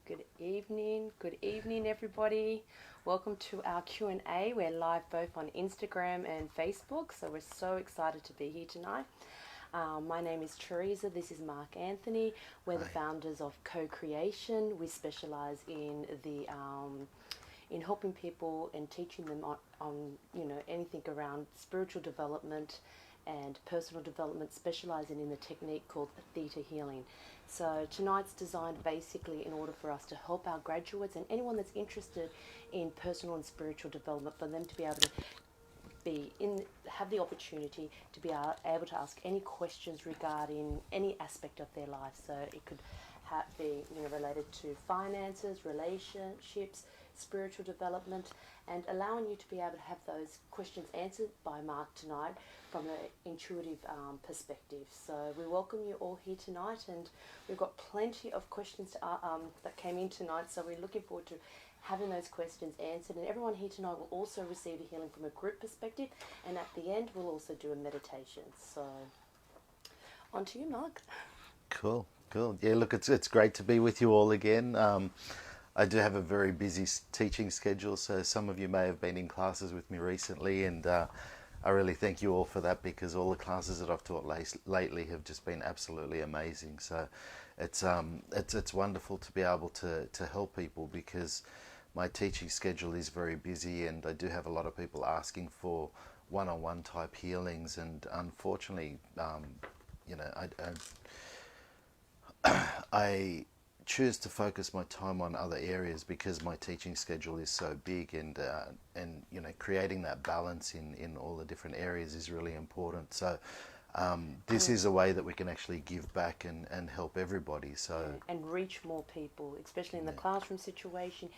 Good evening, everybody. Welcome to our Q&A. We're live both on Instagram and Facebook, so we're so excited to be here tonight. My name is Teresa. This is Mark Anthony. We're the founders of CoCreation. We specialize in in helping people and teaching them on anything around spiritual development and personal development, specializing in the technique called Theta Healing. So tonight's designed basically in order for us to help our graduates and anyone that's interested in personal and spiritual development, for them to be able to have the opportunity to be able to ask any questions regarding any aspect of their life. So it could be related to finances, relationships, spiritual development, and allowing you to be able to have those questions answered by Mark tonight from an intuitive perspective. So we welcome you all here tonight, and we've got plenty of questions that came in tonight, so we're looking forward to having those questions answered. And everyone here tonight will also receive a healing from a group perspective, and at the end we'll also do a meditation. So on to you, Mark. Cool. Yeah, look, it's great to be with you all again. I do have a very busy teaching schedule, so some of you may have been in classes with me recently, and I really thank you all for that, because all the classes that I've taught lately have just been absolutely amazing. So it's wonderful to be able to help people, because my teaching schedule is very busy, and I do have a lot of people asking for one-on-one type healings, and unfortunately, I choose to focus my time on other areas because my teaching schedule is so big, and creating that balance in all the different areas is really important. So this is a way that we can actually give back and help everybody. So and reach more people, especially in the classroom situation.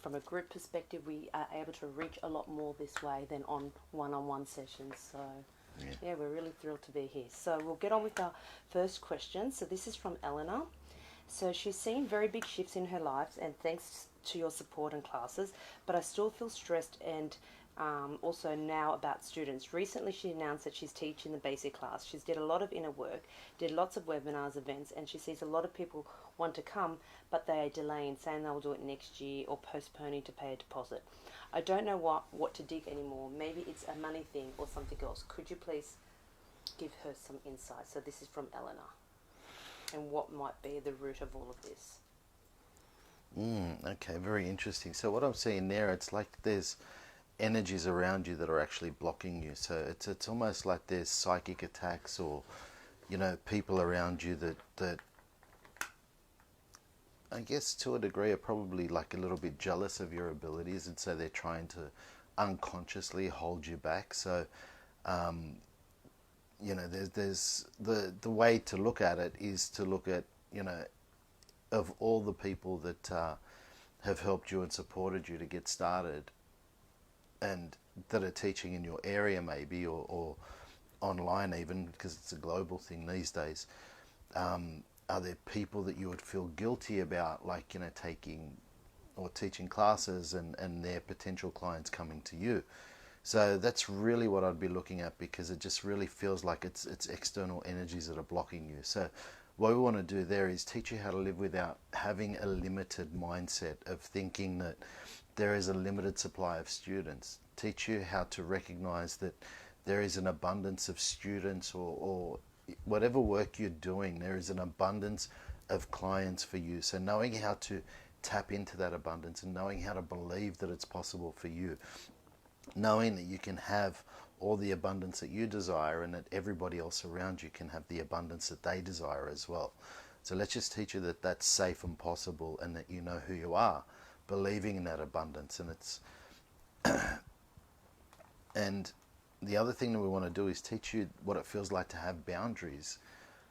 From a group perspective, we are able to reach a lot more this way than on one-on-one sessions. So yeah, we're really thrilled to be here. So we'll get on with our first question. So this is from Eleanor. So she's seen very big shifts in her life, and thanks to your support and classes, but I still feel stressed, and also now about students. Recently she announced that she's teaching the basic class. She's did a lot of inner work, did lots of webinars, events, and she sees a lot of people want to come, but they are delaying, saying they'll do it next year or postponing to pay a deposit. I don't know what to dig anymore. Maybe it's a money thing or something else. Could you please give her some insight? So this is from Eleanor. And what might be the root of all of this? Okay, very interesting. So what I'm seeing there, it's like there's energies around you that are actually blocking you. So it's almost like there's psychic attacks, or people around you that I guess to a degree are probably like a little bit jealous of your abilities, and so they're trying to unconsciously hold you back. So there's the way to look at it is to look at, of all the people that have helped you and supported you to get started, and that are teaching in your area maybe, or online even, because it's a global thing these days. Are there people that you would feel guilty about, like, taking or teaching classes and their potential clients coming to you? So that's really what I'd be looking at, because it just really feels like it's external energies that are blocking you. So what we want to do there is teach you how to live without having a limited mindset of thinking that there is a limited supply of students. Teach you how to recognize that there is an abundance of students, or whatever work you're doing, there is an abundance of clients for you. So knowing how to tap into that abundance, and knowing how to believe that it's possible for you, knowing that you can have all the abundance that you desire, and that everybody else around you can have the abundance that they desire as well. So let's just teach you that that's safe and possible, and that you know who you are, believing in that abundance. And it's and the other thing that we want to do is teach you what it feels like to have boundaries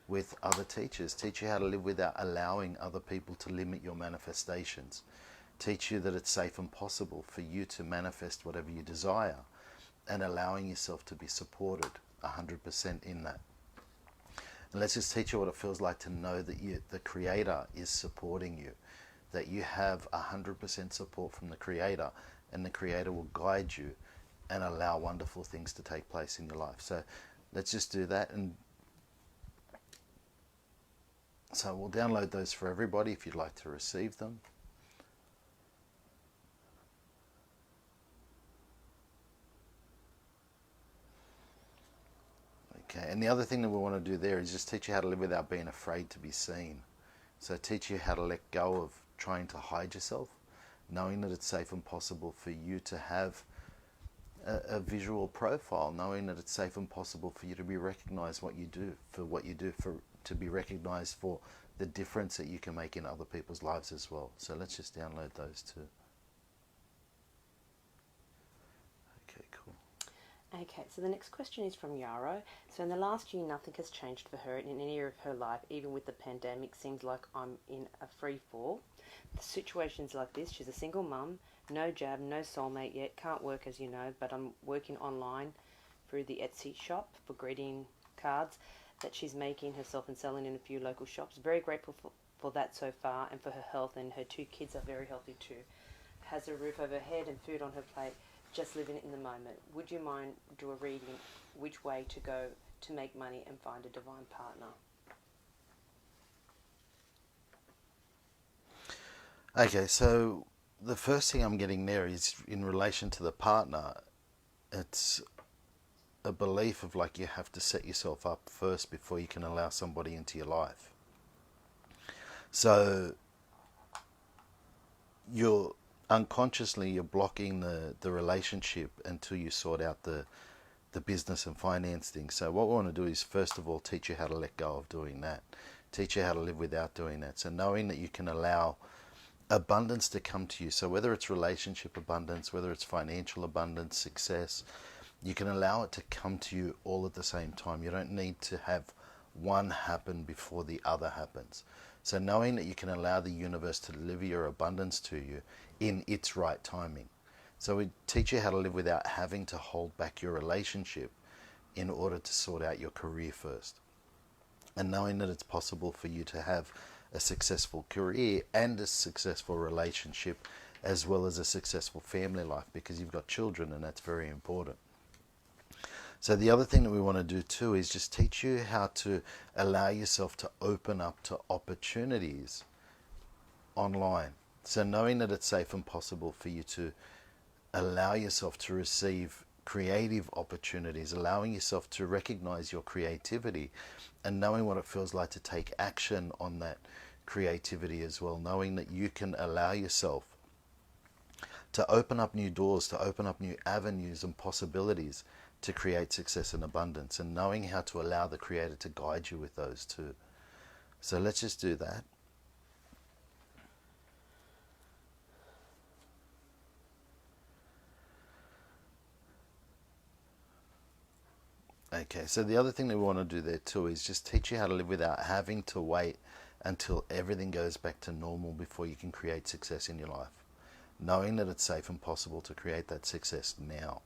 with other teachers. Teach you how to live without allowing other people to limit your manifestations. Teach you that it's safe and possible for you to manifest whatever you desire, and allowing yourself to be supported 100% in that. And let's just teach you what it feels like to know that the Creator is supporting you, that you have 100% support from the Creator, and the Creator will guide you and allow wonderful things to take place in your life. So let's just do that. And So we'll download those for everybody if you'd like to receive them. Okay, and the other thing that we want to do there is just teach you how to live without being afraid to be seen. So teach you how to let go of trying to hide yourself, knowing that it's safe and possible for you to have a visual profile, knowing that it's safe and possible for you to be recognized what you do, to be recognized for the difference that you can make in other people's lives as well. So let's just download those too. Okay, cool. Okay, so the next question is from Yarrow. So in the last year, nothing has changed for her in any area of her life, even with the pandemic. Seems like I'm in a free fall. The situation's like this. She's a single mum, no job, no soulmate yet, can't work as you know, but I'm working online through the Etsy shop for greeting cards that she's making herself and selling in a few local shops. Very grateful for that so far, and for her health, and her 2 kids are very healthy too. Has a roof over her head and food on her plate. Just living it in the moment. Would you mind do a reading which way to go to make money and find a divine partner? Okay, so the first thing I'm getting there is in relation to the partner. It's a belief of like you have to set yourself up first before you can allow somebody into your life. So you're unconsciously you're blocking the relationship until you sort out the business and finance thing. So what we want to do is first of all teach you how to let go of doing that. Teach you how to live without doing that. So knowing that you can allow abundance to come to you. So whether it's relationship abundance, whether it's financial abundance, success, you can allow it to come to you all at the same time. You don't need to have one happen before the other happens. So knowing that you can allow the universe to deliver your abundance to you in its right timing. So we teach you how to live without having to hold back your relationship in order to sort out your career first. And knowing that it's possible for you to have a successful career and a successful relationship as well as a successful family life, because you've got children, and that's very important. So the other thing that we want to do too is just teach you how to allow yourself to open up to opportunities online. So knowing that it's safe and possible for you to allow yourself to receive creative opportunities, allowing yourself to recognize your creativity, and knowing what it feels like to take action on that creativity as well, knowing that you can allow yourself to open up new doors, to open up new avenues and possibilities to create success and abundance, and knowing how to allow the Creator to guide you with those too. So let's just do that. Okay, so the other thing that we want to do there too is just teach you how to live without having to wait until everything goes back to normal before you can create success in your life. Knowing that it's safe and possible to create that success now.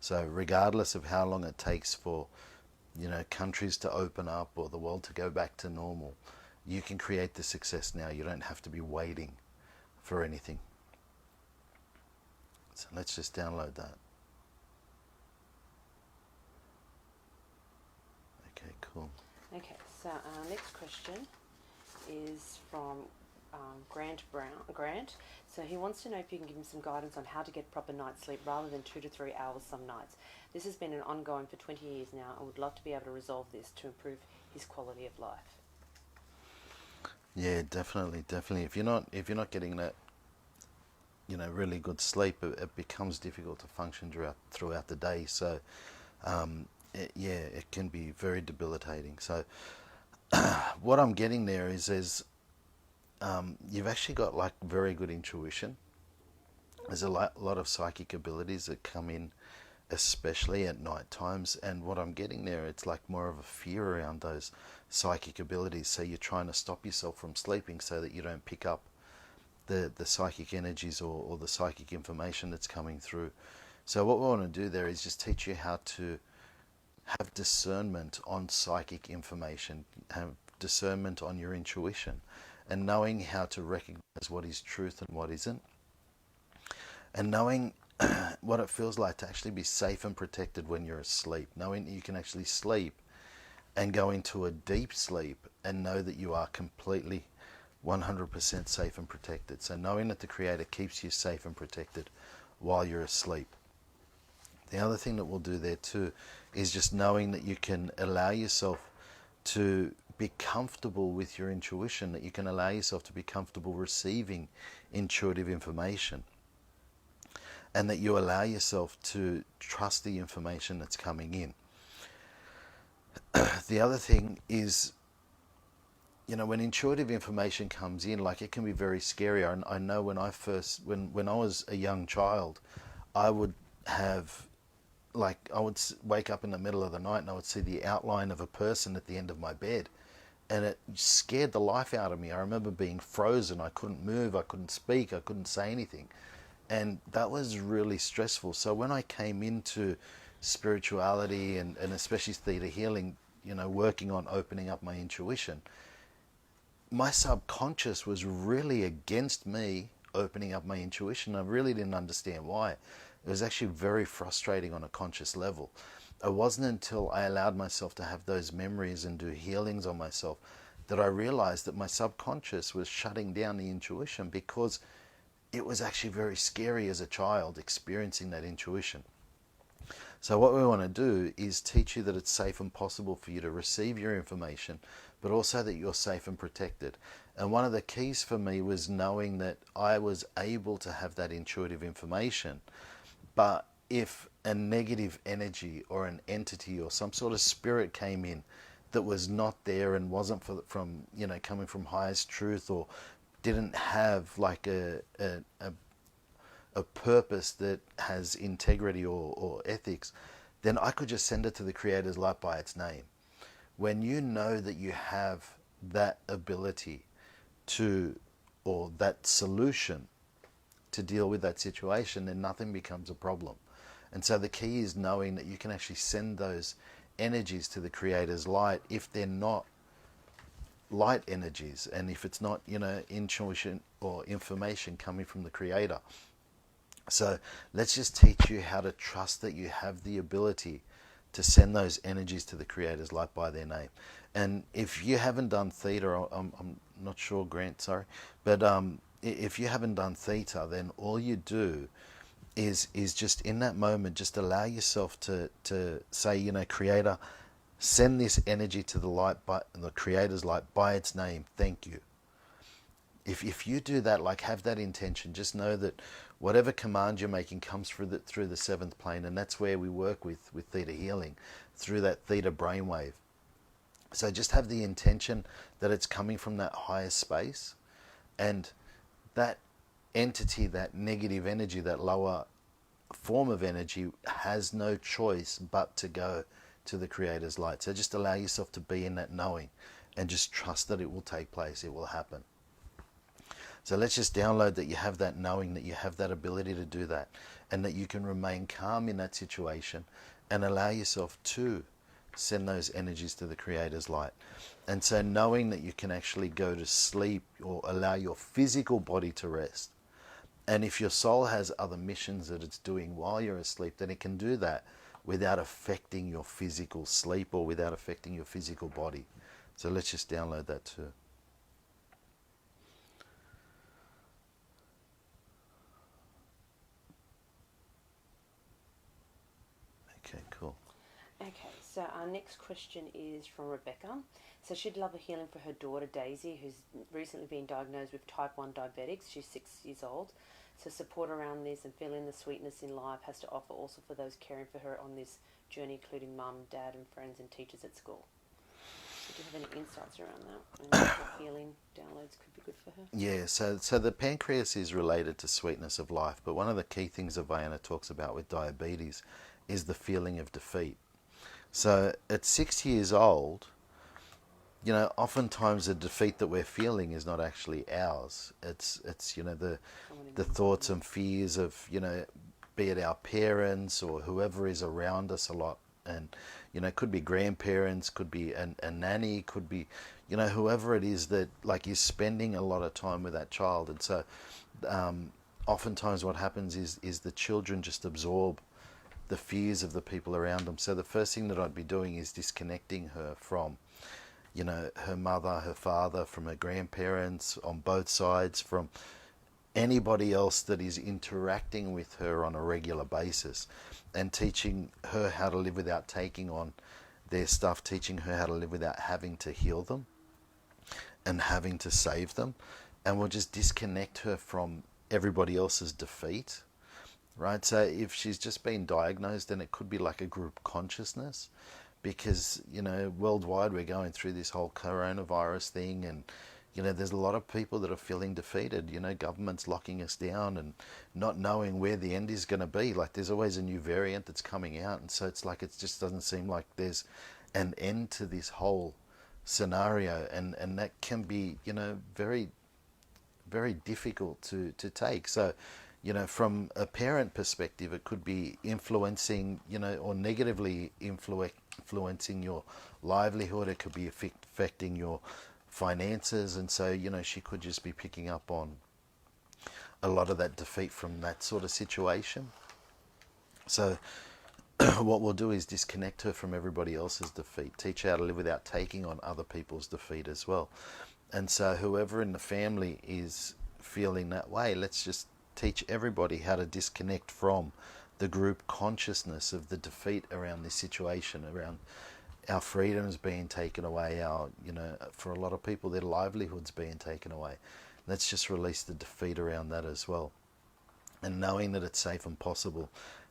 So regardless of how long it takes for, countries to open up or the world to go back to normal, you can create the success now. You don't have to be waiting for anything. So let's just download that. Okay, cool. Okay, so our next question is from Grant. So he wants to know if you can give him some guidance on how to get proper night's sleep rather than 2 to 3 hours some nights. This has been an ongoing for 20 years now, and would love to be able to resolve this to improve his quality of life. Yeah, definitely. If you're not getting that, really good sleep, it becomes difficult to function throughout the day. So, it can be very debilitating. So, what I'm getting there is you've actually got like very good intuition. There's a lot of psychic abilities that come in, especially at night times. And what I'm getting there, it's like more of a fear around those psychic abilities. So you're trying to stop yourself from sleeping so that you don't pick up the psychic energies or the psychic information that's coming through. So what we want to do there is just teach you how to have discernment on psychic information, have discernment on your intuition, and knowing how to recognize what is truth and what isn't, and knowing what it feels like to actually be safe and protected when you're asleep, knowing that you can actually sleep and go into a deep sleep and know that you are completely 100% safe and protected. So knowing that the Creator keeps you safe and protected while you're asleep. The other thing that we'll do there too is just knowing that you can allow yourself to be comfortable with your intuition, that you can allow yourself to be comfortable receiving intuitive information, and that you allow yourself to trust the information that's coming in. The other thing is, when intuitive information comes in, like, it can be very scary. I know when I was a young child, I would have, like, I would wake up in the middle of the night and I would see the outline of a person at the end of my bed. And it scared the life out of me. I remember being frozen. I couldn't move. I couldn't speak. I couldn't say anything. And that was really stressful. So when I came into spirituality and especially Theta Healing, working on opening up my intuition, my subconscious was really against me opening up my intuition. I really didn't understand why. It was actually very frustrating on a conscious level. It wasn't until I allowed myself to have those memories and do healings on myself that I realized that my subconscious was shutting down the intuition, because it was actually very scary as a child experiencing that intuition. So what we want to do is teach you that it's safe and possible for you to receive your information, but also that you're safe and protected. And one of the keys for me was knowing that I was able to have that intuitive information, but if a negative energy or an entity or some sort of spirit came in that was not there and wasn't from coming from highest truth, or didn't have like a purpose that has integrity or ethics, then I could just send it to the Creator's light by its name. When you know that you have that ability to, or that solution to deal with that situation, then nothing becomes a problem. And so the key is knowing that you can actually send those energies to the Creator's light if they're not light energies, and if it's not, intuition or information coming from the Creator. So let's just teach you how to trust that you have the ability to send those energies to the Creator's light by their name. And if you haven't done Theta, I'm not sure, Grant, sorry, but if you haven't done Theta, then all you do is just in that moment, just allow yourself to say, Creator, send this energy to the light, by the Creator's light by its name. Thank you. If you do that, like, have that intention, just know that whatever command you're making comes through the seventh plane, and that's where we work with Theta Healing, through that theta brainwave. So just have the intention that it's coming from that higher space, and that entity, that negative energy, that lower form of energy has no choice but to go to the Creator's light. So just allow yourself to be in that knowing, and just trust that it will take place, it will happen. So let's just download that you have that knowing, that you have that ability to do that, and that you can remain calm in that situation and allow yourself to send those energies to the Creator's light. And so knowing that you can actually go to sleep, or allow your physical body to rest. And if your soul has other missions that it's doing while you're asleep, then it can do that without affecting your physical sleep or without affecting your physical body. So let's just download that too. Okay, cool. Okay, so our next question is from Rebecca. So she'd love a healing for her daughter Daisy, who's recently been diagnosed with type 1 diabetics. She's 6 years old. So support around this and feeling the sweetness in life has to offer also for those caring for her on this journey, including mum, dad and friends and teachers at school. So do you have any insights around that? And what healing downloads could be good for her? Yeah, so the pancreas is related to sweetness of life, but one of the key things that Vianna talks about with diabetes is the feeling of defeat. So at 6 years old, oftentimes the defeat that we're feeling is not actually ours. It's the thoughts and fears of, be it our parents or whoever is around us a lot. And, could be grandparents, could be a nanny, could be, whoever it is that, like, is spending a lot of time with that child. And so oftentimes what happens is the children just absorb the fears of the people around them. So the first thing that I'd be doing is disconnecting her from her mother, her father, from her grandparents on both sides, from anybody else that is interacting with her on a regular basis, and teaching her how to live without taking on their stuff, teaching her how to live without having to heal them and having to save them. And we'll just disconnect her from everybody else's defeat, right? So if she's just been diagnosed, then it could be like a group consciousness, because worldwide we're going through this whole coronavirus thing, and there's a lot of people that are feeling defeated. Government's locking us down and not knowing where the end is going to be. Like, there's always a new variant that's coming out, and so it's like it just doesn't seem like there's an end to this whole scenario, and that can be very, very difficult to take. So from a parent perspective, it could be influencing or negatively influencing your livelihood. It could be affecting your finances, and so she could just be picking up on a lot of that defeat from that sort of situation. So what we'll do is disconnect her from everybody else's defeat, teach her how to live without taking on other people's defeat as well. And so whoever in the family is feeling that way, let's just teach everybody how to disconnect from the group consciousness of the defeat around this situation, around our freedoms being taken away, our, for a lot of people, their livelihoods being taken away. Let's just release the defeat around that as well. And knowing that it's safe and possible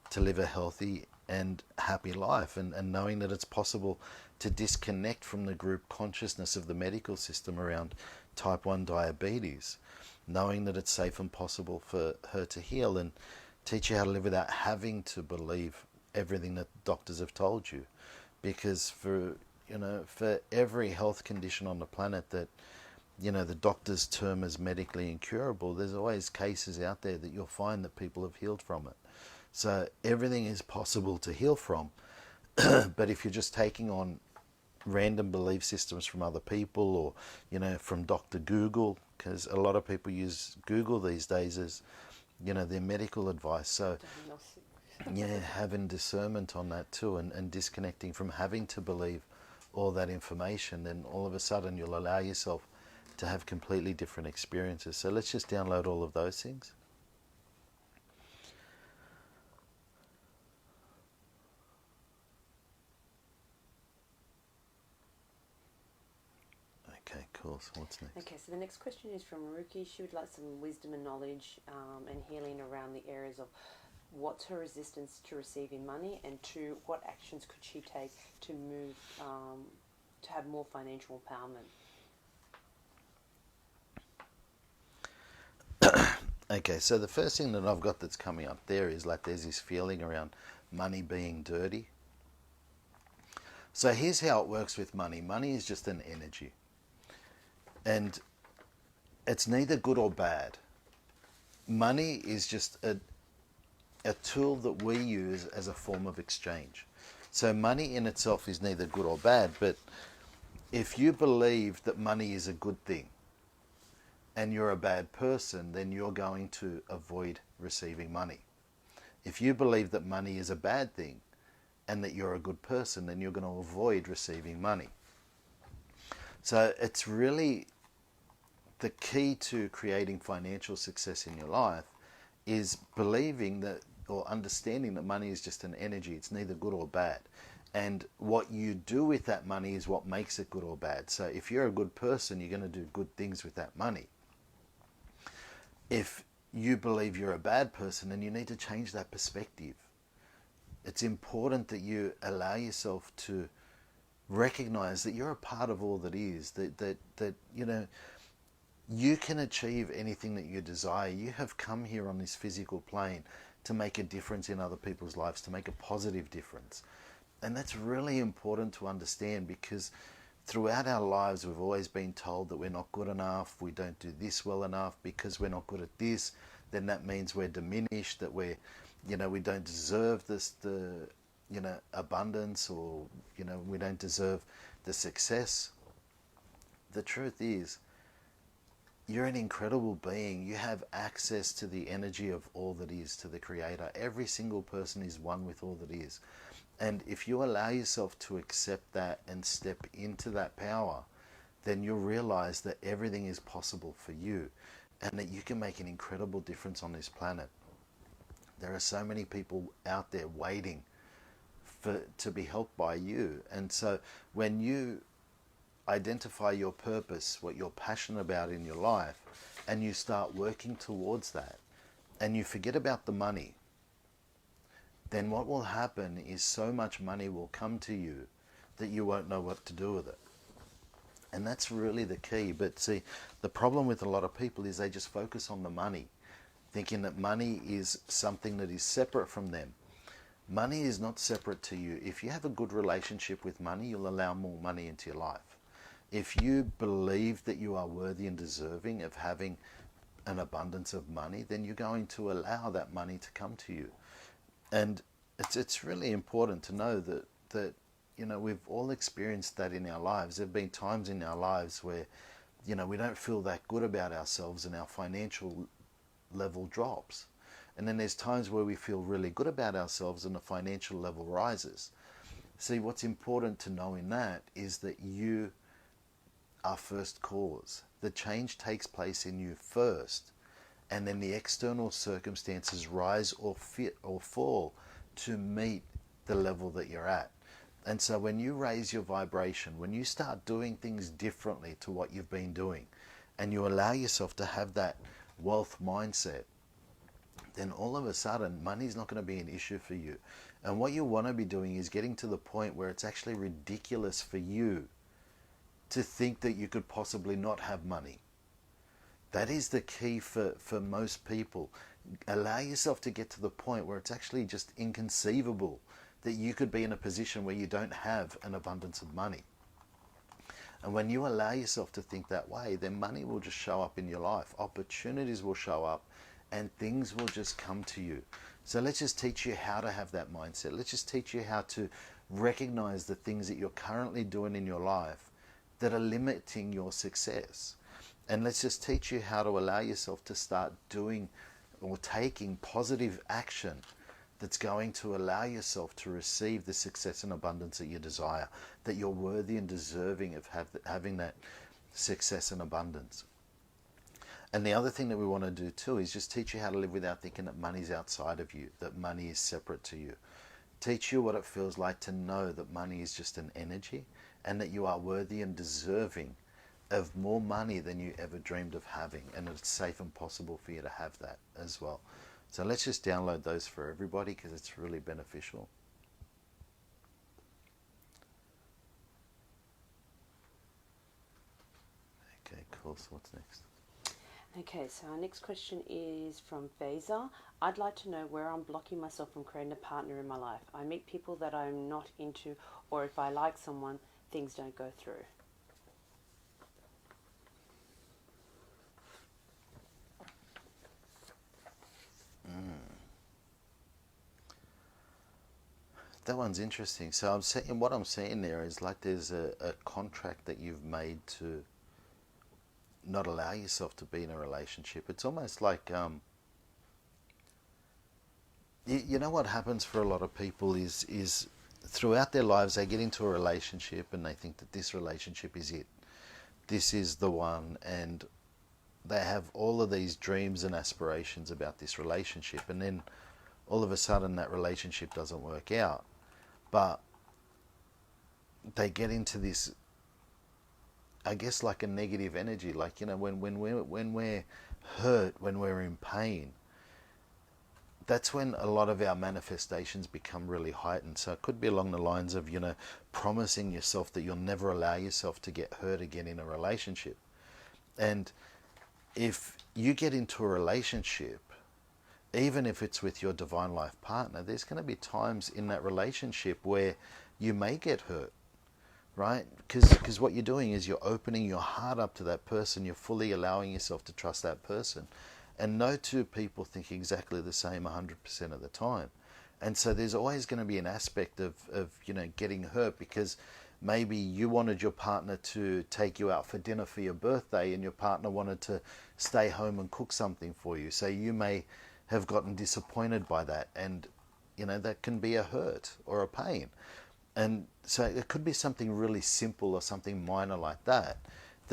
to live a healthy and happy life, and knowing that it's possible to disconnect from the group consciousness of the medical system around type 1 diabetes, knowing that it's safe and possible for her to heal, and teach you how to live without having to believe everything that doctors have told you. Because for every health condition on the planet that the doctors term as medically incurable, there's always cases out there that you'll find that people have healed from it. So everything is possible to heal from. But if you're just taking on random belief systems from other people, or from Dr. Google, because a lot of people use Google these days as their medical advice. So having discernment on that too, and disconnecting from having to believe all that information, then all of a sudden you'll allow yourself to have completely different experiences. So let's just download all of those things. Okay, cool. So what's next? Okay, so the next question is from Ruki. She would like some wisdom and knowledge and healing around the areas of what's her resistance to receiving money, and two, what actions could she take to move to have more financial empowerment. Okay, so the first thing that I've got that's coming up there is like there's this feeling around money being dirty. So here's how it works with money. Money is just an energy. And it's neither good or bad. Money is just a tool that we use as a form of exchange. So money in itself is neither good or bad, but if you believe that money is a good thing and you're a bad person, then you're going to avoid receiving money. If you believe that money is a bad thing and that you're a good person, then you're going to avoid receiving money. So it's really the key to creating financial success in your life is believing that, or understanding that money is just an energy. It's neither good or bad. And what you do with that money is what makes it good or bad. So if you're a good person, you're going to do good things with that money. If you believe you're a bad person, then you need to change that perspective. It's important that you allow yourself to recognize that you're a part of all that is, that you can achieve anything that you desire. You have come here on this physical plane to make a difference in other people's lives, to make a positive difference. And that's really important to understand, because throughout our lives we've always been told that we're not good enough, we don't do this well enough. Because we're not good at this, then that means we're diminished, that we don't deserve the abundance, or we don't deserve the success. The truth is, you're an incredible being. You have access to the energy of all that is, to the Creator. Every single person is one with all that is. And if you allow yourself to accept that and step into that power, then you'll realize that everything is possible for you and that you can make an incredible difference on this planet. There are so many people out there waiting to be helped by you. And so when you identify your purpose, what you're passionate about in your life, and you start working towards that, and you forget about the money, then what will happen is so much money will come to you that you won't know what to do with it. And that's really the key. But see, the problem with a lot of people is they just focus on the money, thinking that money is something that is separate from them. Money is not separate to you. If you have a good relationship with money, you'll allow more money into your life. If you believe that you are worthy and deserving of having an abundance of money, then you're going to allow that money to come to you. And it's really important to know that we've all experienced that in our lives. There have been times in our lives where we don't feel that good about ourselves and our financial level drops. And then there's times where we feel really good about ourselves and the financial level rises. See, what's important to know in that is that you are first cause. The change takes place in you first, and then the external circumstances rise or fall to meet the level that you're at. And so when you raise your vibration, when you start doing things differently to what you've been doing, and you allow yourself to have that wealth mindset, then all of a sudden money's not going to be an issue for you. And what you want to be doing is getting to the point where it's actually ridiculous for you to think that you could possibly not have money. That is the key for most people. Allow yourself to get to the point where it's actually just inconceivable that you could be in a position where you don't have an abundance of money. And when you allow yourself to think that way, then money will just show up in your life. Opportunities will show up and things will just come to you. So let's just teach you how to have that mindset. Let's just teach you how to recognize the things that you're currently doing in your life that are limiting your success. And let's just teach you how to allow yourself to start doing or taking positive action that's going to allow yourself to receive the success and abundance that you desire, that you're worthy and deserving of having that success and abundance. And the other thing that we want to do too is just teach you how to live without thinking that money's outside of you, that money is separate to you. Teach you what it feels like to know that money is just an energy and that you are worthy and deserving of more money than you ever dreamed of having, and it's safe and possible for you to have that as well. So let's just download those for everybody because it's really beneficial. Okay, cool. So what's next? Okay, so our next question is from Faza. I'd like to know where I'm blocking myself from creating a partner in my life. I meet people that I'm not into, or if I like someone, things don't go through. That one's interesting. So what I'm saying there is like there's a contract that you've made to not allow yourself to be in a relationship. It's almost like you know what happens for a lot of people is throughout their lives they get into a relationship and they think that this relationship is it. This is the one, and they have all of these dreams and aspirations about this relationship, and then all of a sudden that relationship doesn't work out. But they get into this, I guess, like a negative energy. Like, when we're hurt, when we're in pain, that's when a lot of our manifestations become really heightened. So it could be along the lines of, promising yourself that you'll never allow yourself to get hurt again in a relationship. And if you get into a relationship, even if it's with your divine life partner, there's going to be times in that relationship where you may get hurt, right? Because what you're doing is you're opening your heart up to that person. You're fully allowing yourself to trust that person. And no two people think exactly the same 100% of the time. And so there's always going to be an aspect of getting hurt, because maybe you wanted your partner to take you out for dinner for your birthday and your partner wanted to stay home and cook something for you. So you may have gotten disappointed by that, and that can be a hurt or a pain. And so it could be something really simple or something minor like that.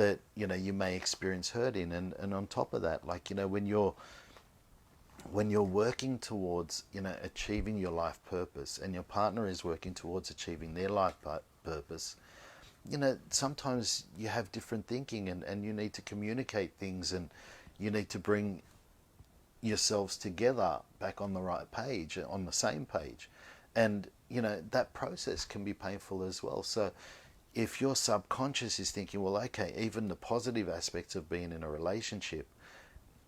that, you know, you may experience hurt in. And on top of that, like, you know, when you're working towards, you know, achieving your life purpose, and your partner is working towards achieving their life purpose, you know, sometimes you have different thinking, and you need to communicate things, and you need to bring yourselves together back on the right page, on the same page. And, you know, that process can be painful as well. So if your subconscious is thinking, well, okay, even the positive aspects of being in a relationship,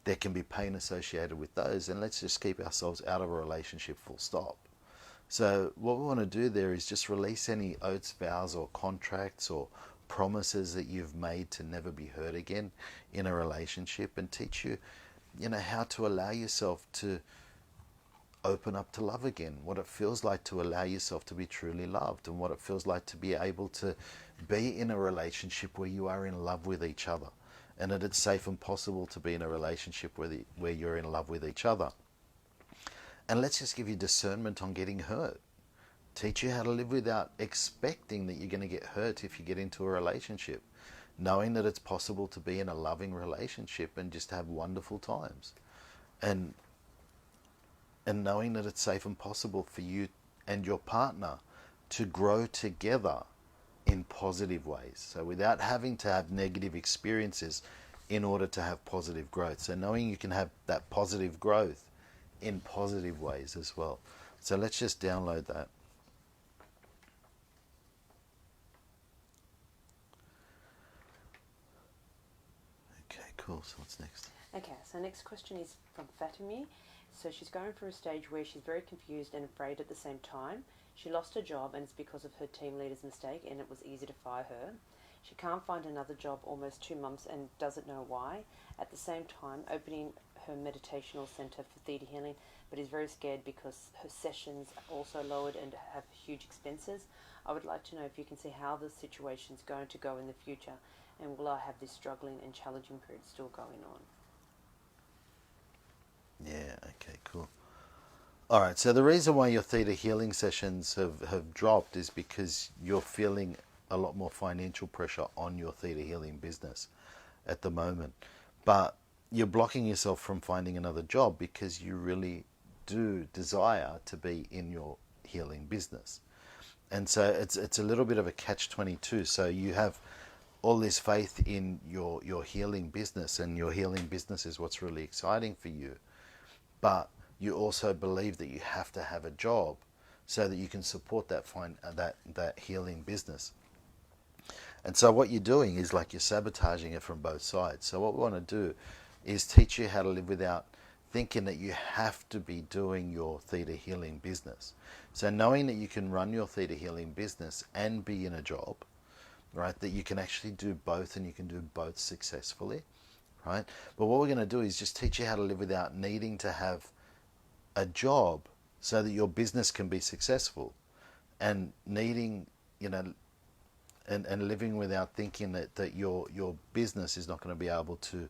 there can be pain associated with those, and let's just keep ourselves out of a relationship, full stop. So what we want to do there is just release any oaths, vows, or contracts or promises that you've made to never be hurt again in a relationship, and teach you, you know, how to allow yourself to open up to love again, what it feels like to allow yourself to be truly loved, and what it feels like to be able to be in a relationship where you are in love with each other, and that it's safe and possible to be in a relationship where you're in love with each other. And let's just give you discernment on getting hurt. Teach you how to live without expecting that you're going to get hurt if you get into a relationship. Knowing that it's possible to be in a loving relationship and just have wonderful times. And knowing that it's safe and possible for you and your partner to grow together in positive ways. So without having to have negative experiences in order to have positive growth. So knowing you can have that positive growth in positive ways as well. So let's just download that. Okay, cool. So what's next? Okay, so next question is from Fatima. So she's going through a stage where she's very confused and afraid at the same time. She lost her job, and it's because of her team leader's mistake, and it was easy to fire her. She can't find another job almost 2 months and doesn't know why. At the same time, opening her meditational center for Theta Healing, but is very scared because her sessions are also lowered and have huge expenses. I would like to know if you can see how the situation is going to go in the future, and will I have this struggling and challenging period still going on? Yeah, okay, cool. All right, so the reason why your Theta Healing sessions have dropped is because you're feeling a lot more financial pressure on your Theta Healing business at the moment. But you're blocking yourself from finding another job because you really do desire to be in your healing business. And so it's a little bit of a catch-22. So you have all this faith in your healing business, and your healing business is what's really exciting for you. But you also believe that you have to have a job so that you can support that healing business. And so what you're doing is like you're sabotaging it from both sides. So what we want to do is teach you how to live without thinking that you have to be doing your Theta Healing business. So knowing that you can run your Theta Healing business and be in a job, right? That you can actually do both, and you can do both successfully, right? But what we're going to do is just teach you how to live without needing to have a job so that your business can be successful, and needing, you know, and living without thinking that your business is not going to be able to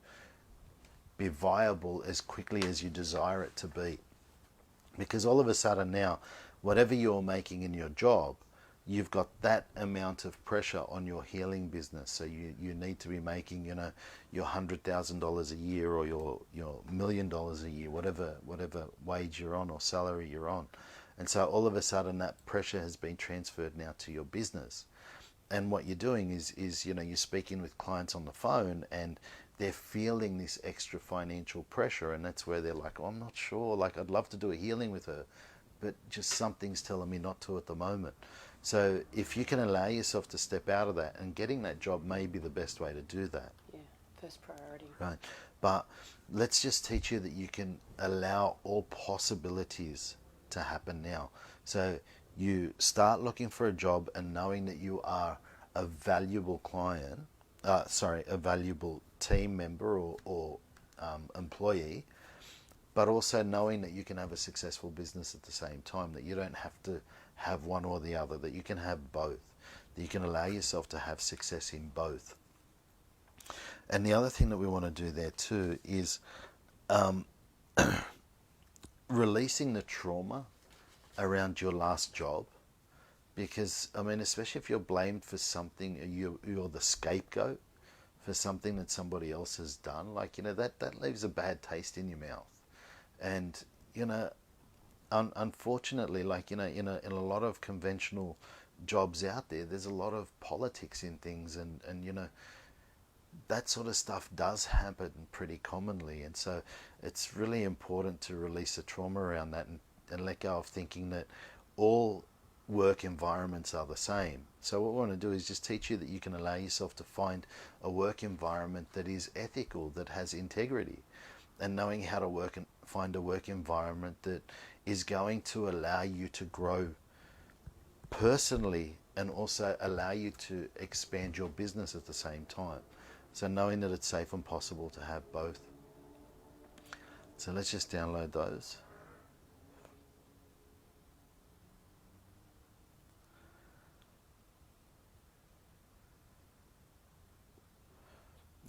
be viable as quickly as you desire it to be. Because all of a sudden now, whatever you're making in your job, you've got that amount of pressure on your healing business. So you need to be making, you know, your $100,000 a year, or your $1 million a year, whatever wage you're on or salary you're on. And so all of a sudden that pressure has been transferred now to your business. And what you're doing is you know, you're speaking with clients on the phone, and they're feeling this extra financial pressure, and that's where they're like, oh, I'm not sure, like I'd love to do a healing with her, but just something's telling me not to at the moment. So if you can allow yourself to step out of that, and getting that job may be the best way to do that. Yeah, first priority. Right. But let's just teach you that you can allow all possibilities to happen now. So you start looking for a job, and knowing that you are a valuable client, a valuable team member or employee, but also knowing that you can have a successful business at the same time, that you don't have to have one or the other, that you can have both, that you can allow yourself to have success in both. And the other thing that we want to do there too is releasing the trauma around your last job. Because, I mean, especially if you're blamed for something, you're the scapegoat for something that somebody else has done, like, that leaves a bad taste in your mouth. And, unfortunately, like, in a lot of conventional jobs out there, there's a lot of politics in things, and that sort of stuff does happen pretty commonly. And so it's really important to release the trauma around that, and let go of thinking that all work environments are the same. So what we want to do is just teach you that you can allow yourself to find a work environment that is ethical, that has integrity, and knowing how to find a work environment that is going to allow you to grow personally and also allow you to expand your business at the same time. So knowing that it's safe and possible to have both. So let's just download those.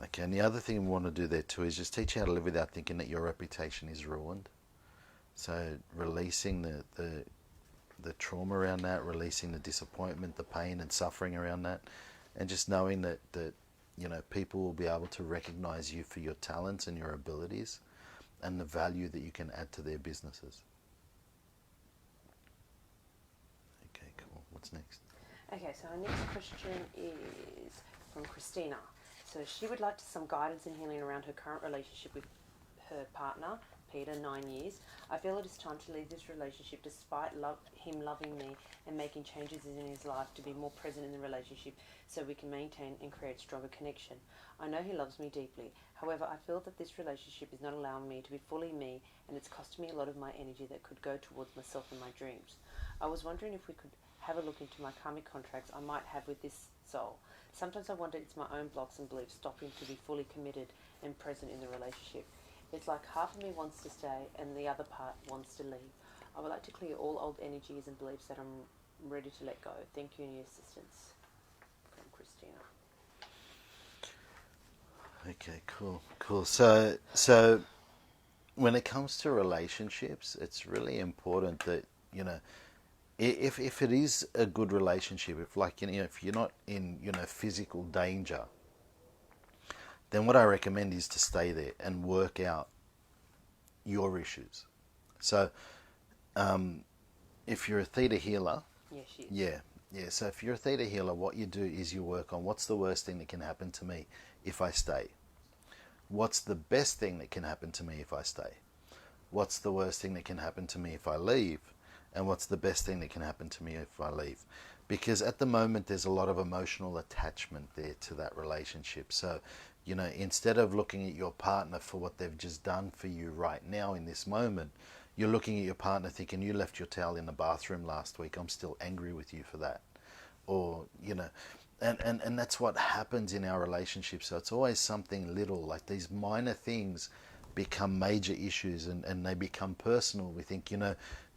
Okay, and the other thing we want to do there too is just teach you how to live without thinking that your reputation is ruined. So releasing the trauma around that, releasing the disappointment, the pain and suffering around that, and just knowing that people will be able to recognize you for your talents and your abilities and the value that you can add to their businesses. Okay, cool. What's next? Okay, so our next question is from Christina. So she would like some guidance and healing around her current relationship with her partner, Peter, 9 years. I feel it is time to leave this relationship despite him loving me and making changes in his life to be more present in the relationship so we can maintain and create stronger connection. I know he loves me deeply. However, I feel that this relationship is not allowing me to be fully me, and it's costing me a lot of my energy that could go towards myself and my dreams. I was wondering if we could have a look into my karmic contracts I might have with this soul. Sometimes I wonder it's my own blocks and beliefs stopping to be fully committed and present in the relationship. It's like half of me wants to stay and the other part wants to leave. I would like to clear all old energies and beliefs that I'm ready to let go. Thank you and your assistance. From Christina. Okay, cool. So when it comes to relationships, it's really important that, if it is a good relationship, if you're not in, physical danger, then what I recommend is to stay there and work out your issues. So, if you're a Theta healer, Yes, she is. yeah. So if you're a Theta healer, what you do is you work on what's the worst thing that can happen to me if I stay. What's the best thing that can happen to me if I stay? What's the worst thing that can happen to me if I leave? And what's the best thing that can happen to me if I leave? Because at the moment there's a lot of emotional attachment there to that relationship. So, instead of looking at your partner for what they've just done for you right now in this moment, you're looking at your partner thinking, you left your towel in the bathroom last week, I'm still angry with you for that. Or, and that's what happens in our relationships. So it's always something little, like these minor things become major issues, and they become personal. We think,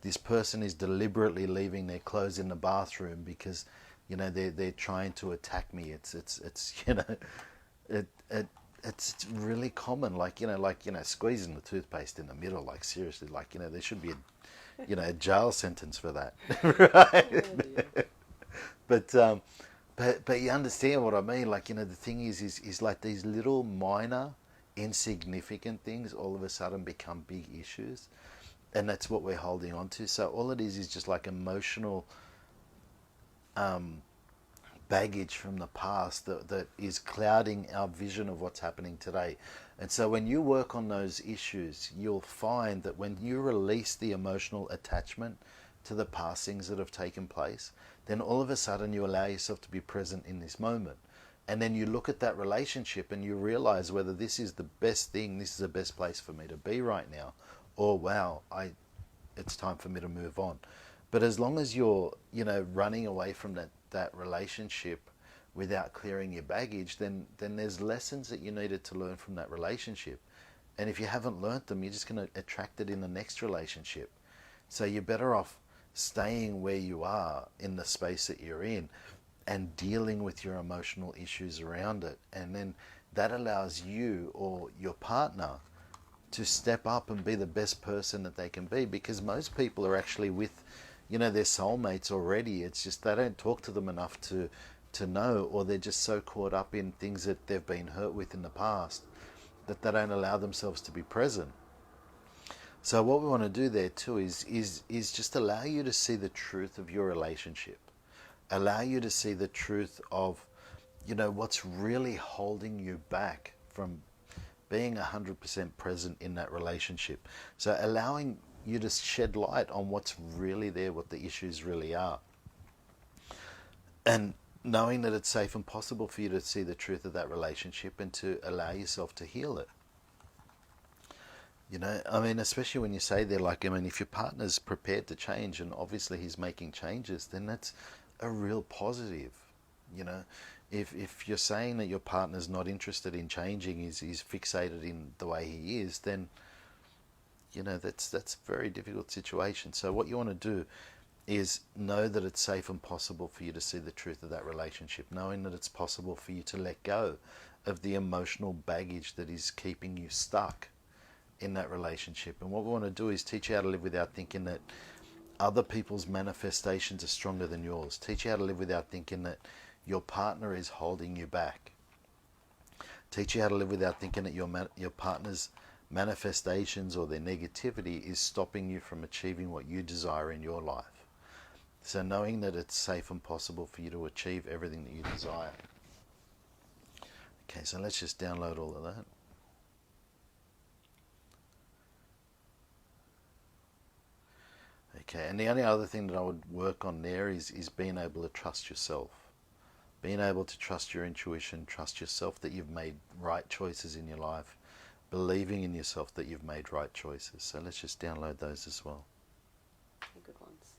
this person is deliberately leaving their clothes in the bathroom because, they're trying to attack me. It's really common, squeezing the toothpaste in the middle, like seriously, there should be a jail sentence for that, right? But you understand what I mean, the thing is like these little minor insignificant things all of a sudden become big issues, and that's what we're holding on to. So all it is just like emotional baggage from the past that is clouding our vision of what's happening today. And so when you work on those issues, you'll find that when you release the emotional attachment to the past things that have taken place, then all of a sudden you allow yourself to be present in this moment. And then you look at that relationship and you realize whether this is the best thing, this is the best place for me to be right now, or wow, it's time for me to move on. But as long as you're, running away from that relationship without clearing your baggage, then there's lessons that you needed to learn from that relationship. And if you haven't learnt them, you're just going to attract it in the next relationship. So you're better off staying where you are in the space that you're in and dealing with your emotional issues around it. And then that allows you or your partner to step up and be the best person that they can be, because most people are actually with, their soulmates already. It's just they don't talk to them enough to to know, or they're just so caught up in things that they've been hurt with in the past that they don't allow themselves to be present. So what we want to do there too is just allow you to see the truth of your relationship. Allow you to see the truth of, what's really holding you back from being 100% present in that relationship. So allowing you to shed light on what's really there, what the issues really are. And knowing that it's safe and possible for you to see the truth of that relationship and to allow yourself to heal it. Especially when you say there, if your partner's prepared to change and obviously he's making changes, then that's a real positive. If you're saying that your partner's not interested in changing, he's fixated in the way he is, then, that's a very difficult situation. So what you want to do is know that it's safe and possible for you to see the truth of that relationship, knowing that it's possible for you to let go of the emotional baggage that is keeping you stuck in that relationship. And what we want to do is teach you how to live without thinking that other people's manifestations are stronger than yours. Teach you how to live without thinking that your partner is holding you back. Teach you how to live without thinking that your partner's manifestations or their negativity is stopping you from achieving what you desire in your life. So knowing that it's safe and possible for you to achieve everything that you desire. Okay, so let's just download all of that. Okay, and the only other thing that I would work on there is being able to trust yourself. Being able to trust your intuition, trust yourself that you've made right choices in your life, believing in yourself that you've made right choices. So let's just download those as well. Good ones.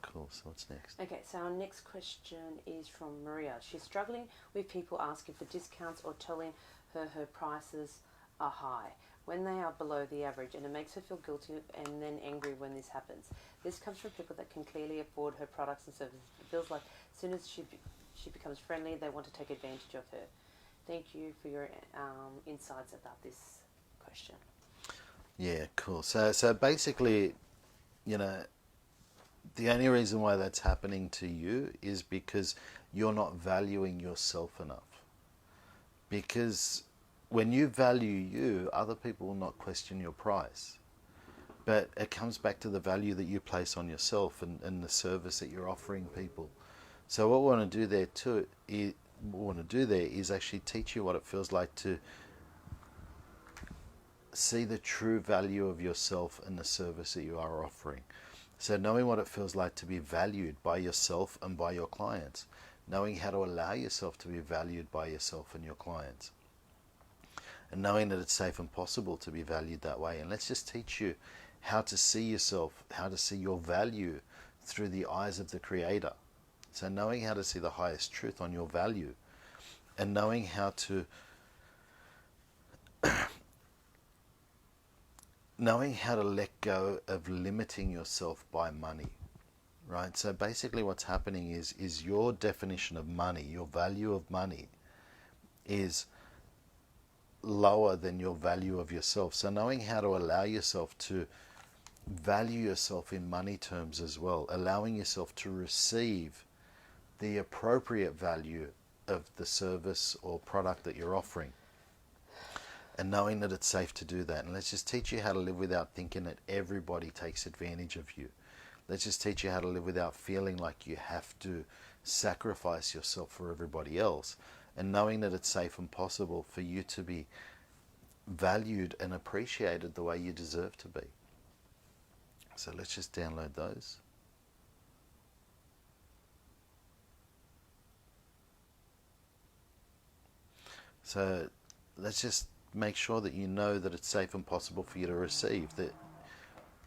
Cool, so what's next? Okay, so our next question is from Maria. She's struggling with people asking for discounts or telling her prices are high when they are below the average, and it makes her feel guilty and then angry when this happens. This comes from people that can clearly afford her products and services. It feels like as soon as she becomes friendly, they want to take advantage of her. Thank you for your insights about this question. Yeah, cool. So basically, the only reason why that's happening to you is because you're not valuing yourself enough. Because when you value you, other people will not question your price. But it comes back to the value that you place on yourself and the service that you're offering people. So what we want to do there too is actually teach you what it feels like to see the true value of yourself and the service that you are offering. So knowing what it feels like to be valued by yourself and by your clients. Knowing how to allow yourself to be valued by yourself and your clients. And knowing that it's safe and possible to be valued that way. And let's just teach you how to see yourself, how to see your value through the eyes of the Creator. So knowing how to see the highest truth on your value. And knowing how to let go of limiting yourself by money, right? So basically what's happening is your definition of money, your value of money is lower than your value of yourself. So knowing how to allow yourself to value yourself in money terms as well, allowing yourself to receive the appropriate value of the service or product that you're offering. And knowing that it's safe to do that. And let's just teach you how to live without thinking that everybody takes advantage of you. Let's just teach you how to live without feeling like you have to sacrifice yourself for everybody else. And knowing that it's safe and possible for you to be valued and appreciated the way you deserve to be. So let's just download those. So let's just make sure that you know that it's safe and possible for you to receive, that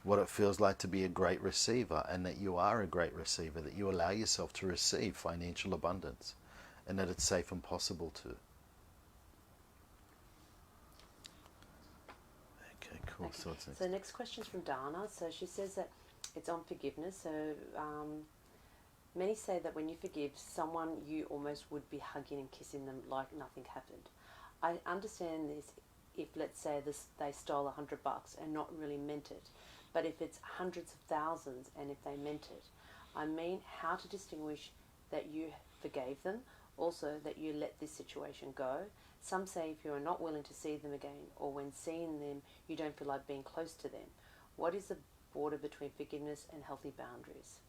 what it feels like to be a great receiver, and that you are a great receiver, that you allow yourself to receive financial abundance, and that it's safe and possible to. Okay, cool. Okay. So what's next? So the next question is from Dana. So she says that it's on forgiveness. So many say that when you forgive someone, you almost would be hugging and kissing them like nothing happened. I understand this if, let's say, they stole $100 and not really meant it. But if it's hundreds of thousands and if they meant it, I mean, how to distinguish that you forgave them. Also, that you let this situation go. Some say if you are not willing to see them again, or when seeing them, you don't feel like being close to them. What is the border between forgiveness and healthy boundaries?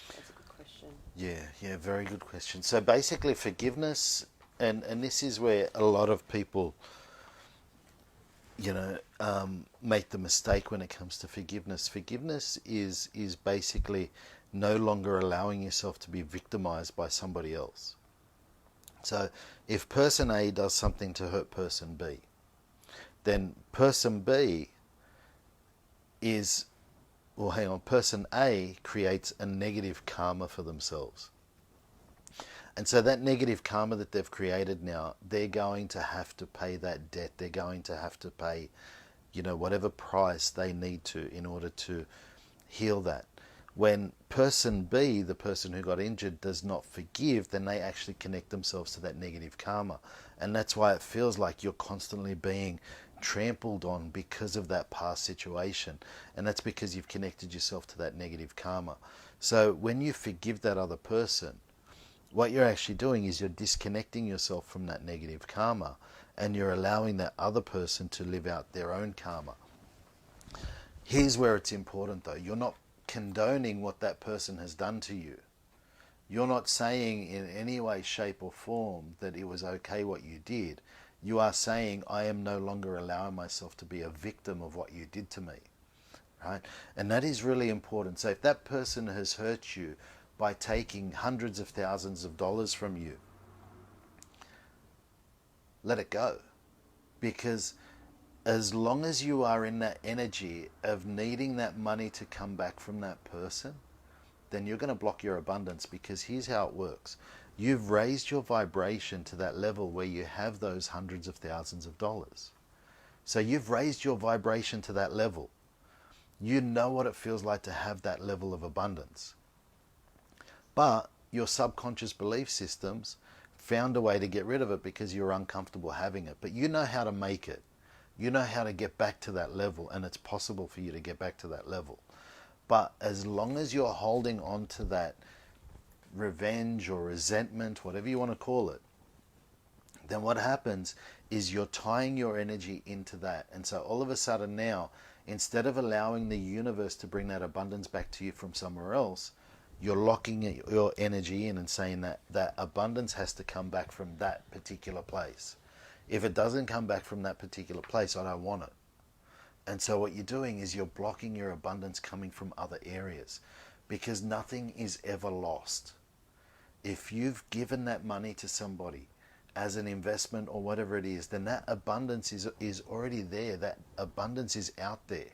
That's a good question. Yeah, very good question. So basically, forgiveness, and this is where a lot of people, make the mistake when it comes to forgiveness. Forgiveness is basically no longer allowing yourself to be victimized by somebody else. So if person A does something to hurt person B, then person B person A creates a negative karma for themselves. And so that negative karma that they've created now, they're going to have to pay that debt. They're going to have to pay, whatever price they need to in order to heal that. When person B, the person who got injured, does not forgive, then they actually connect themselves to that negative karma. And that's why it feels like you're constantly being trampled on because of that past situation. And that's because you've connected yourself to that negative karma. So when you forgive that other person, what you're actually doing is you're disconnecting yourself from that negative karma, and you're allowing that other person to live out their own karma. Here's where it's important though. You're not condoning what that person has done to you. You're not saying in any way, shape or form that it was okay what you did. You are saying, I am no longer allowing myself to be a victim of what you did to me. Right? And that is really important. So if that person has hurt you by taking hundreds of thousands of dollars from you, let it go. Because as long as you are in that energy of needing that money to come back from that person, then you're going to block your abundance. Because here's how it works. You've raised your vibration to that level where you have those hundreds of thousands of dollars. So you've raised your vibration to that level. You know what it feels like to have that level of abundance. But your subconscious belief systems found a way to get rid of it because you're uncomfortable having it. But you know how to make it. You know how to get back to that level, and it's possible for you to get back to that level. But as long as you're holding on to that revenge or resentment, whatever you want to call it, then what happens is you're tying your energy into that. And so all of a sudden now, instead of allowing the universe to bring that abundance back to you from somewhere else, you're locking your energy in and saying that that abundance has to come back from that particular place. If it doesn't come back from that particular place, I don't want it. And so what you're doing is you're blocking your abundance coming from other areas, because nothing is ever lost. If you've given that money to somebody as an investment or whatever it is, then that abundance is already there. That abundance is out there.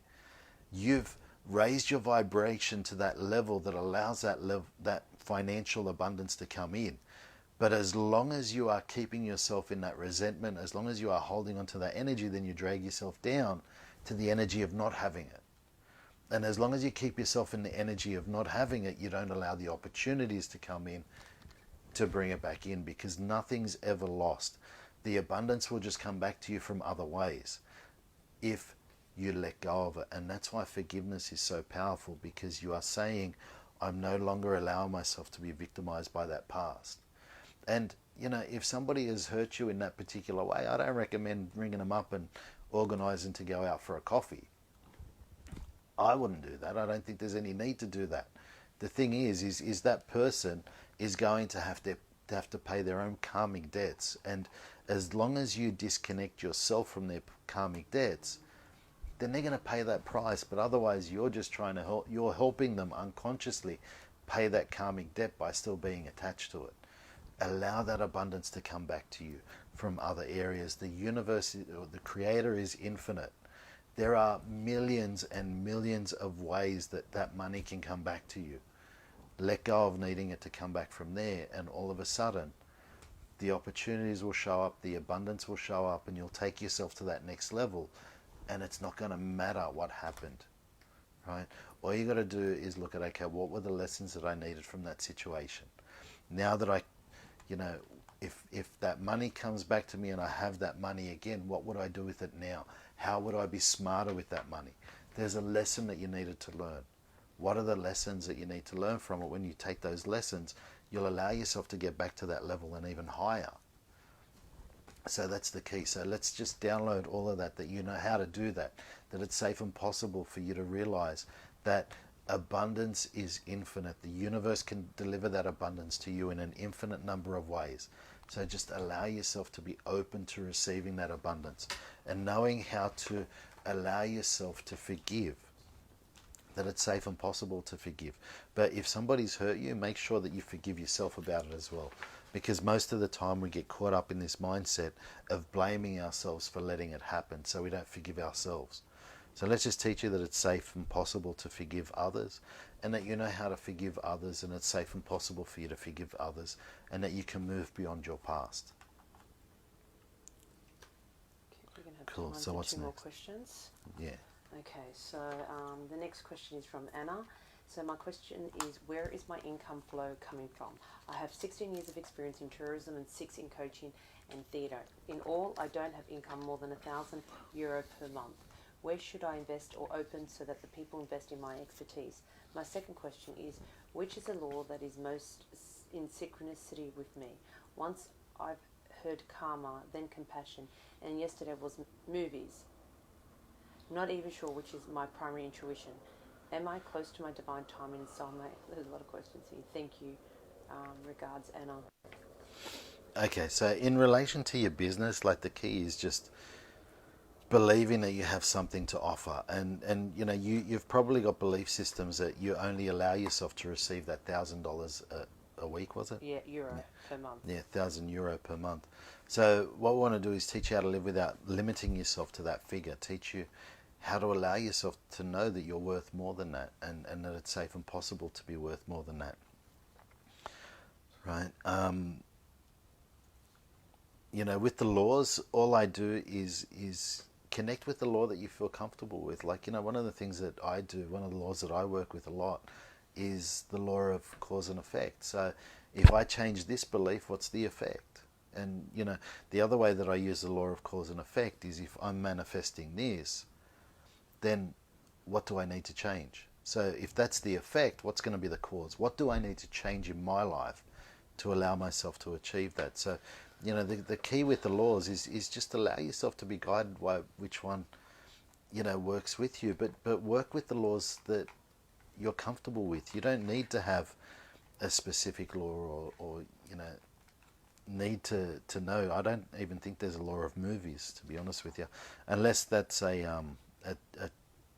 You've raised your vibration to that level that allows that financial abundance to come in. But as long as you are keeping yourself in that resentment, as long as you are holding on to that energy, then you drag yourself down to the energy of not having it. And as long as you keep yourself in the energy of not having it, you don't allow the opportunities to come in to bring it back in, because nothing's ever lost. The abundance will just come back to you from other ways if you let go of it. And that's why forgiveness is so powerful, because you are saying, I'm no longer allowing myself to be victimized by that past. And if somebody has hurt you in that particular way, I don't recommend ringing them up and organizing to go out for a coffee. I wouldn't do that. I don't think there's any need to do that. The thing is that person is going to have to pay their own karmic debts. And as long as you disconnect yourself from their karmic debts, then they're going to pay that price. But otherwise, you're just trying to help. You're helping them unconsciously pay that karmic debt by still being attached to it. Allow that abundance to come back to you from other areas. The universe, or the creator, is infinite. There are millions and millions of ways that money can come back to you. Let go of needing it to come back from there, and all of a sudden the opportunities will show up, the abundance will show up, and you'll take yourself to that next level, and it's not going to matter what happened, right? All you got to do is look at, okay, what were the lessons that I needed from that situation? Now that if that money comes back to me and I have that money again, what would I do with it now? How would I be smarter with that money? There's a lesson that you needed to learn. What are the lessons that you need to learn from it? When you take those lessons, you'll allow yourself to get back to that level and even higher. So that's the key. So let's just download all of that you know how to do that it's safe and possible for you to realize that abundance is infinite. The universe can deliver that abundance to you in an infinite number of ways. So just allow yourself to be open to receiving that abundance and knowing how to allow yourself to forgive, that it's safe and possible to forgive. But if somebody's hurt you, make sure that you forgive yourself about it as well. Because most of the time we get caught up in this mindset of blaming ourselves for letting it happen, so we don't forgive ourselves. So let's just teach you that it's safe and possible to forgive others, and that you know how to forgive others, and it's safe and possible for you to forgive others, and that you can move beyond your past. Okay, we're going to have Cool. time So for what's two more next? questions. Yeah. Okay, so the next question is from Anna. So my question is, where is my income flow coming from? I have 16 years of experience in tourism and 6 in coaching and theatre. In all, I don't have income more than €1,000 per month. Where should I invest or open so that the people invest in my expertise? My second question is, which is a law that is most in synchronicity with me? Once I've heard karma, then compassion, and yesterday was movies. Not even sure which is my primary intuition. Am I close to my divine timing and soulmate? There's a lot of questions here. Thank you. Regards, Anna. Okay, so in relation to your business, like the key is just believing that you have something to offer, and you know you've probably got belief systems that you only allow yourself to receive that $1,000 a week, was it? Yeah, euro per month. Yeah, €1,000 per month. So what we want to do is teach you how to live without limiting yourself to that figure. Teach you how to allow yourself to know that you're worth more than that, and that it's safe and possible to be worth more than that. Right? You know, with the laws, all I do is connect with the law that you feel comfortable with. Like, you know, one of the things that I do, one of the laws that I work with a lot is the law of cause and effect. So if I change this belief, what's the effect? And, you know, the other way that I use the law of cause and effect is if I'm manifesting this, then what do I need to change? So if that's the effect, what's going to be the cause? What do I need to change in my life to allow myself to achieve that? So, you know, the key with the laws is just allow yourself to be guided by which one, you know, works with you. But work with the laws that you're comfortable with. You don't need to have a specific law or you know, need to know. I don't even think there's a law of movies, to be honest with you, unless that's a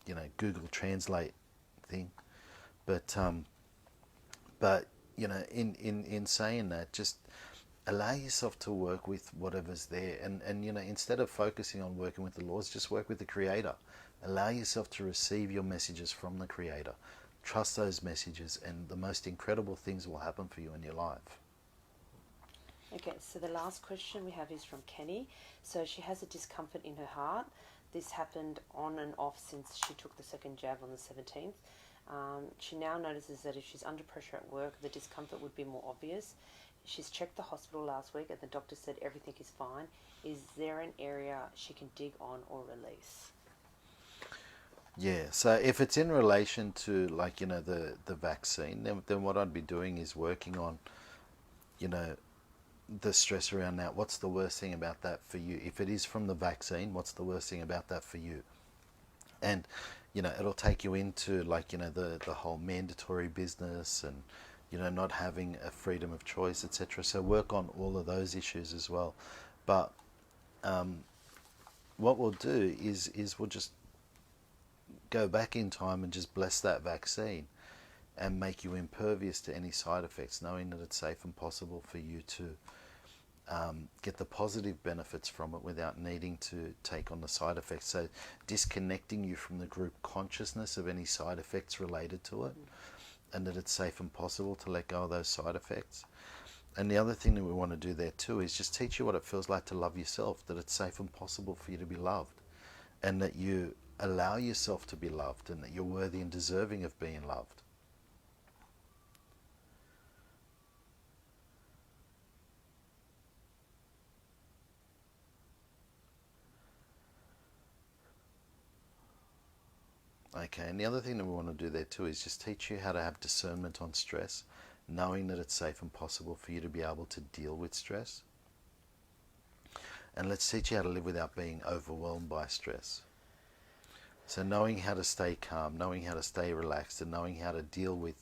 you know, Google Translate thing. But you know, in saying that, just allow yourself to work with whatever's there, and you know, instead of focusing on working with the laws, just work with the Creator. Allow yourself to receive your messages from the Creator. Trust those messages, and the most incredible things will happen for you in your life. Okay, so the last question we have is from Kenny. So she has a discomfort in her heart. This happened on and off since she took the second jab on the 17th. She now notices that if she's under pressure at work, the discomfort would be more obvious. She's checked the hospital last week and the doctor said everything is fine. Is there an area she can dig on or release? Yeah, so if it's in relation to, like, you know, the vaccine, then what I'd be doing is working on, you know, the stress around that. What's the worst thing about that for you? If it is from the vaccine, what's the worst thing about that for you? And, you know, it'll take you into, like, you know, the whole mandatory business and, you know, not having a freedom of choice, etc. So work on all of those issues as well. But what we'll do is we'll just go back in time and just bless that vaccine and make you impervious to any side effects, knowing that it's safe and possible for you to get the positive benefits from it without needing to take on the side effects. So disconnecting you from the group consciousness of any side effects related to it, and that it's safe and possible to let go of those side effects. And the other thing that we want to do there too is just teach you what it feels like to love yourself, that it's safe and possible for you to be loved, and that you allow yourself to be loved, and that you're worthy and deserving of being loved. Okay, and the other thing that we want to do there too is just teach you how to have discernment on stress knowing that it's safe and possible for you to be able to deal with stress. And let's teach you how to live without being overwhelmed by stress. So knowing how to stay calm, knowing how to stay relaxed, and knowing how to deal with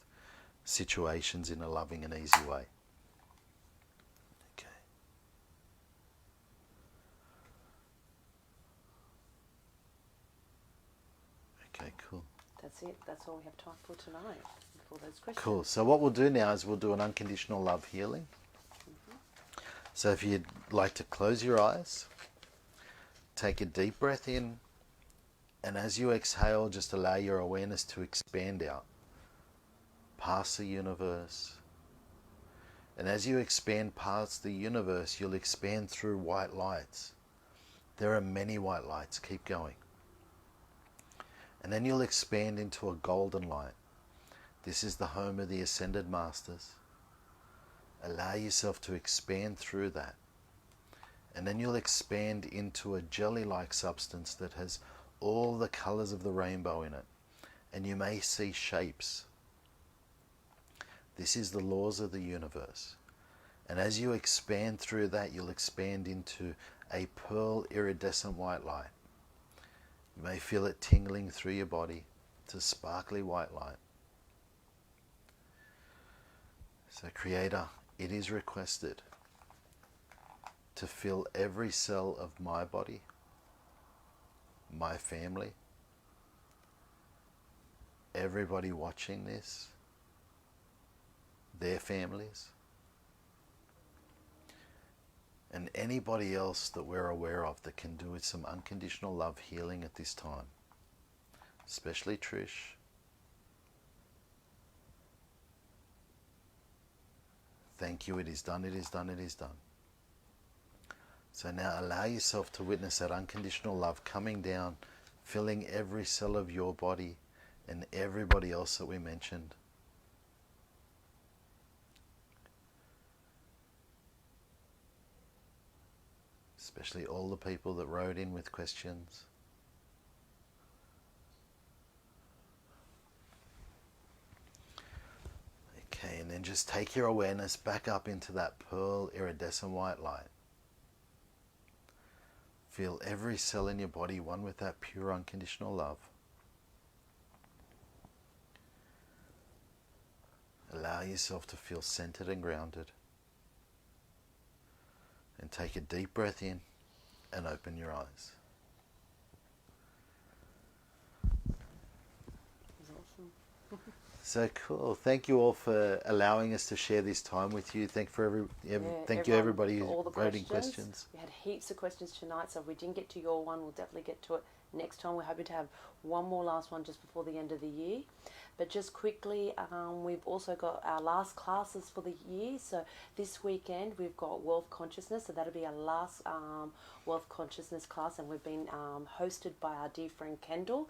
situations in a loving and easy way. Okay. Okay, cool. That's it. That's all we have time for tonight. For those questions. Cool. So what we'll do now is we'll do an unconditional love healing. So if you'd like to close your eyes, take a deep breath in, and as you exhale, just allow your awareness to expand out past the universe. And as you expand past the universe, you'll expand through white lights. There are many white lights. Keep going. And then you'll expand into a golden light. This is the home of the Ascended Masters. Allow yourself to expand through that. And then you'll expand into a jelly-like substance that has all the colors of the rainbow in it. And you may see shapes. This is the laws of the universe. And as you expand through that, you'll expand into a pearl iridescent white light. You may feel it tingling through your body. It's a sparkly white light. So Creator, it is requested to fill every cell of my body, my family, everybody watching this, their families, and anybody else that we're aware of that can do with some unconditional love healing at this time, especially Trish. Thank you, it is done, it is done, it is done. So now allow yourself to witness that unconditional love coming down, filling every cell of your body and everybody else that we mentioned. Especially all the people that wrote in with questions. Okay, and then just take your awareness back up into that pearl iridescent white light. Feel every cell in your body one with that pure unconditional love. Allow yourself to feel centered and grounded. And take a deep breath in and open your eyes. So cool. Thank you all for allowing us to share this time with you. Thank you everybody who wrote in questions. We had heaps of questions tonight, so if we didn't get to your one, we'll definitely get to it next time. We're hoping to have one more last one just before the end of the year. But just quickly, we've also got our last classes for the year. So this weekend we've got Wealth Consciousness, so that'll be our last Wealth Consciousness class, and we've been hosted by our dear friend Kendall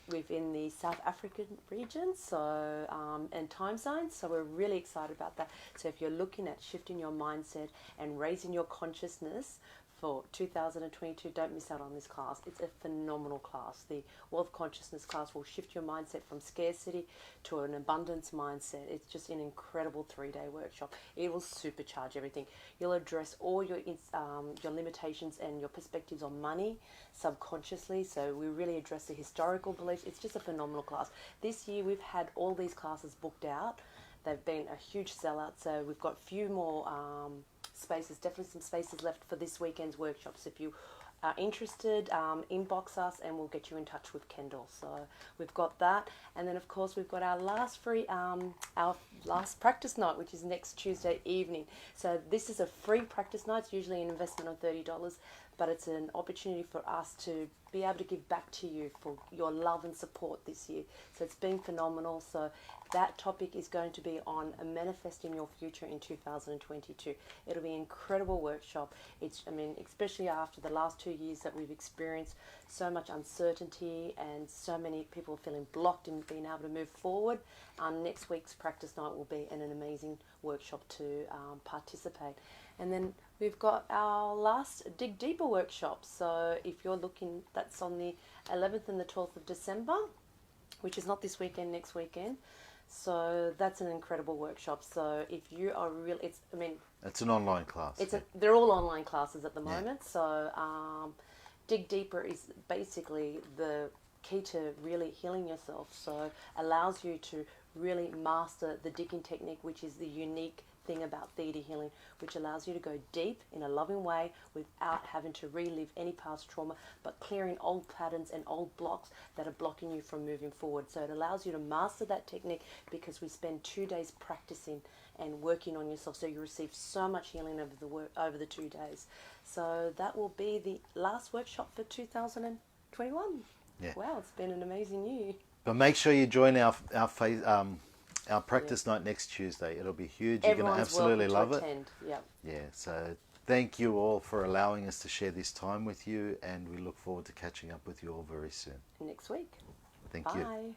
within the South African region, so and time zones. So we're really excited about that. So if you're looking at shifting your mindset and raising your consciousness for 2022, don't miss out on this class. It's a phenomenal class. The Wealth Consciousness class will shift your mindset from scarcity to an abundance mindset. It's just an incredible 3-day workshop. It will supercharge everything. You'll address all your limitations and your perspectives on money subconsciously. So we really address the historical beliefs. It's just a phenomenal class. This year we've had all these classes booked out. They've been a huge sellout. So we've got a few more spaces, definitely some spaces left for this weekend's workshops. If you are interested, inbox us and we'll get you in touch with Kendall. So we've got that, and then of course we've got our last practice night, which is next Tuesday evening. So this is a free practice night. It's usually an investment of $30, but it's an opportunity for us to be able to give back to you for your love and support this year. So it's been phenomenal. So that topic is going to be on manifesting your future in 2022. It'll be an incredible workshop. Especially after the last 2 years that we've experienced so much uncertainty and so many people feeling blocked in being able to move forward. Next week's practice night will be an amazing workshop to participate. And then we've got our last Dig Deeper workshop. So if you're looking, that's on the 11th and the 12th of December, which is not this weekend, next weekend. So that's an incredible workshop. So if you are really, It's an online class. they're all online classes at the Yeah. moment. So dig deeper is basically the key to really healing yourself. So allows you to really master the digging technique, which is the unique thing about theta healing, which allows you to go deep in a loving way without having to relive any past trauma, but clearing old patterns and old blocks that are blocking you from moving forward. So it allows you to master that technique because we spend 2 days practicing and working on yourself, so you receive so much healing over the 2 days. So that will be the last workshop for 2021. Yeah. Wow, it's been an amazing year. But make sure you join our practice night next Tuesday. It'll be huge. You're going to absolutely love it. Yep. Yeah. So thank you all for allowing us to share this time with you, and we look forward to catching up with you all very soon. Next week. Thank Bye. you.